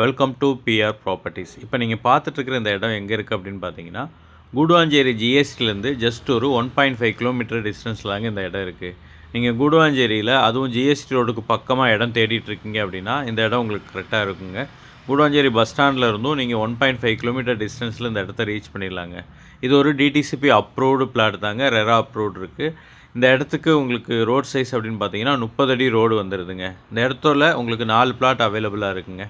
Welcome to PR properties. இப்போ நீங்கள் பார்த்துட்ருக்கிற இந்த இடம் எங்கே இருக்குது அப்படின்னு பார்த்தீங்கன்னா, கூடுவாஞ்சேரி ஜிஎஸ்டிலேருந்து ஜஸ்ட் ஒரு 1.5 கிலோமீட்டர் டிஸ்டன்ஸ்லாங்க இந்த இடம் இருக்குது. நீங்கள் கூடுவாஞ்சேரியில் அதுவும் ஜிஎஸ்டி ரோடுக்கு பக்கமாக இடம் தேடிட்டுருக்கீங்க அப்படின்னா இந்த இடம் உங்களுக்கு கரெக்டாக இருக்குங்க. கூடுவாஞ்சேரி பஸ் ஸ்டாண்டில் இருந்தும் நீங்கள் 1.5 கிலோமீட்டர் டிஸ்டன்ஸில் இந்த இடத்த ரீச் பண்ணிடலாங்க. இது ஒரு டிடிசிபி அப்ரூவ்டு பிளாட் தாங்க, ரெரா அப்ரூவ்டு இருக்குது. இந்த இடத்துக்கு உங்களுக்கு ரோட் சைஸ் அப்படின்னு பார்த்தீங்கன்னா 30 அடி ரோடு வந்துடுதுங்க. இந்த இடத்துல உங்களுக்கு 4 பிளாட் அவைலபிளாக இருக்குங்க.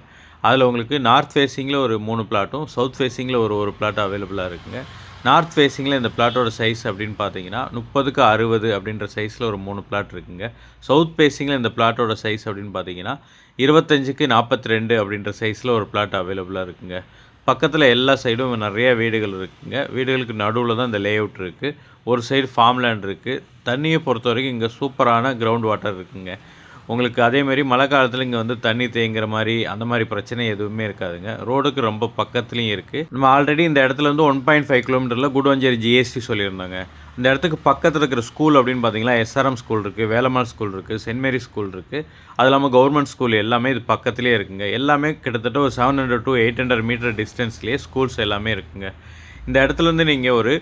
அதில் உங்களுக்கு நார்த் ஃபேஸிங்கில் ஒரு 3 பிளாட்டும் சவுத் ஃபேஸிங்கில் ஒரு பிளாட்டும் அவைலபிளாக இருக்குங்க. நார்த் ஃபேஸிங்கில் இந்த பிளாட்டோட சைஸ் அப்படின்னு பார்த்தீங்கன்னா 30க்கு 60 அப்படின்ற சைஸில் ஒரு 3 பிளாட் இருக்குங்க. சவுத் ஃபேஸிங்கில் இந்த பிளாட்டோட சைஸ் அப்படின்னு பார்த்தீங்கன்னா 25க்கு 42 அப்படின்ற சைஸில் ஒரு பிளாட் அவைலபிளாக இருக்குங்க. பக்கத்தில் எல்லா சைடும் நிறைய வீடுகள் இருக்குங்க. வீடுகளுக்கு நடுவில் தான் இந்த லே அவுட் இருக்குது. ஒரு சைடு ஃபார்ம் லேண்ட் இருக்குது. தண்ணியை பொறுத்த வரைக்கும் இங்கே சூப்பரான கிரவுண்ட் வாட்டர் இருக்குங்க. உங்களுக்கு அதேமாரி மழை காலத்தில் இங்கே வந்து தண்ணி தேங்குற மாதிரி அந்த மாதிரி பிரச்சனை எதுவுமே இருக்காதுங்க. ரோடுக்கு ரொம்ப பக்கத்துலேயும் இருக்குது. நம்ம ஆல்ரெடி இந்த இடத்துல வந்து 1.5 கிலோமீட்டரில் கூடுவாஞ்சேரி ஜிஎஸ்டி சொல்லியிருந்தாங்க. இந்த இடத்துக்கு பக்கத்தில் இருக்கிற ஸ்கூல் அப்படின்னு பார்த்தீங்கன்னா எஸ்ஆர்எம் ஸ்கூல் இருக்குது, வேலம்மாள் ஸ்கூல் இருக்குது, சென்ட் மேரி ஸ்கூல் இருக்குது. அது இல்லாமல் கவர்மெண்ட் ஸ்கூல் எல்லாமே இது பக்கத்துலேயே இருக்குங்க. எல்லாமே கிட்டத்தட்ட ஒரு 700 to 800 மீட்டர் டிஸ்டன்ஸ்லேயே ஸ்கூல்ஸ் எல்லாமே இருக்குங்க. இந்த இடத்துலேருந்து நீங்கள் ஒரு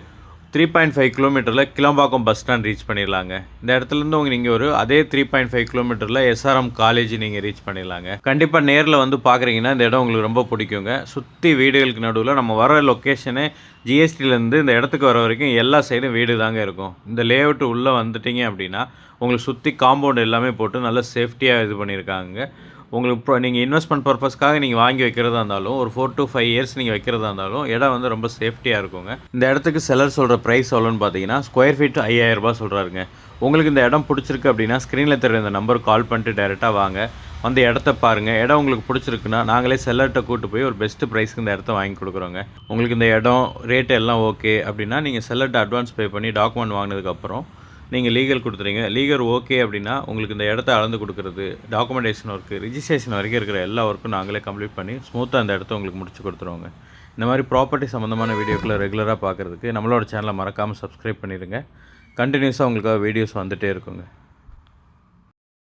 3.5 கிலோமீட்டரில் கிளம்பாக்கம் பஸ் ஸ்டாண்ட் ரீச் பண்ணிடலாங்க. இந்த இடத்துலேருந்து நீங்கள் ஒரு அதே 3.5 கிலோமீட்டரில் எஸ்ஆர்எம் காலேஜ் நீங்கள் ரீச் பண்ணிடலாங்க. கண்டிப்பாக நேரில் வந்து பார்க்குறீங்கன்னா இந்த இடம் உங்களுக்கு ரொம்ப பிடிக்குங்க. சுற்றி வீடுகளுக்கு நடுவில் நம்ம வர லொக்கேஷனு ஜிஎஸ்டிலேருந்து இந்த இடத்துக்கு வர வரைக்கும் எல்லா சைடும் வீடு தாங்க இருக்கும். இந்த லே அவுட்டு உள்ளே வந்துட்டிங்க அப்படின்னா உங்களுக்கு சுற்றி காம்பவுண்ட் எல்லாமே போட்டு நல்லா சேஃப்டியாக இது பண்ணியிருக்காங்க. உங்களுக்கு இப்போ நீங்கள் இன்வெஸ்ட்மெண்ட் பர்பஸ்க்காக நீங்கள் வாங்கி வைக்கிறதா இருந்தாலும் ஒரு 4 to 5 இயர்ஸ் நீங்கள் வைக்கிறதா இருந்தாலும் இடம் வந்து ரொம்ப சேஃப்டியாக இருக்குங்க. இந்த இடத்துக்கு செல்லர் சொல்கிற ப்ரைஸ் எவ்வளோன்னு பார்த்தீங்கன்னா ஸ்கொயர் ஃபீட் 5000 ரூபாய் சொல்கிறாருங்க. உங்களுக்கு இந்த இடம் பிடிச்சிருக்கு அப்படின்னா ஸ்க்ரீனில் தெரிய இந்த நம்பருக்கு கால் பண்ணிட்டு டேரெக்டாக வாங்க, வந்து இடத்த பாருங்கள். இடம் உங்களுக்கு பிடிச்சிருக்குன்னா நாங்களே செல்லர்கிட்ட கூப்பிட்டு போய் ஒரு பெஸ்ட்டு ப்ரைஸ்க்கு இந்த இடத்த வாங்கி கொடுக்குறோங்க. உங்களுக்கு இந்த இடம் ரேட்டு எல்லாம் ஓகே அப்படின்னா நீங்கள் செல்லர்கிட்ட அட்வான்ஸ் பே பண்ணி டாக்குமெண்ட் வாங்கினதுக்கப்புறம் நீங்கள் லீகல் கொடுத்துறீங்க. லீகல் ஓகே அப்படின்னா உங்களுக்கு இந்த இடத்த அளந்து கொடுக்குறது, டாக்குமெண்டேஷன் ஒர்க்கு, ரிஜிஸ்ட்ரேஷன் வரைக்கும் இருக்கிற எல்லா ஒர்க்கும் நாங்களே கம்ப்ளீட் பண்ணி ஸ்மூத்தாக அந்த இடத்த உங்களுக்கு முடிச்சு கொடுத்துருவோங்க. இந்த மாதிரி ப்ராப்பர்ட்டி சம்மந்தமான வீடியோக்களை ரெகுலராக பார்க்குறதுக்கு நம்மளோட சேனலை மறக்காமல் சப்ஸ்கிரைப் பண்ணிடுங்க. கண்டினியூஸாக உங்களுக்காக வீடியோஸ் வந்துகிட்டே இருக்குங்க.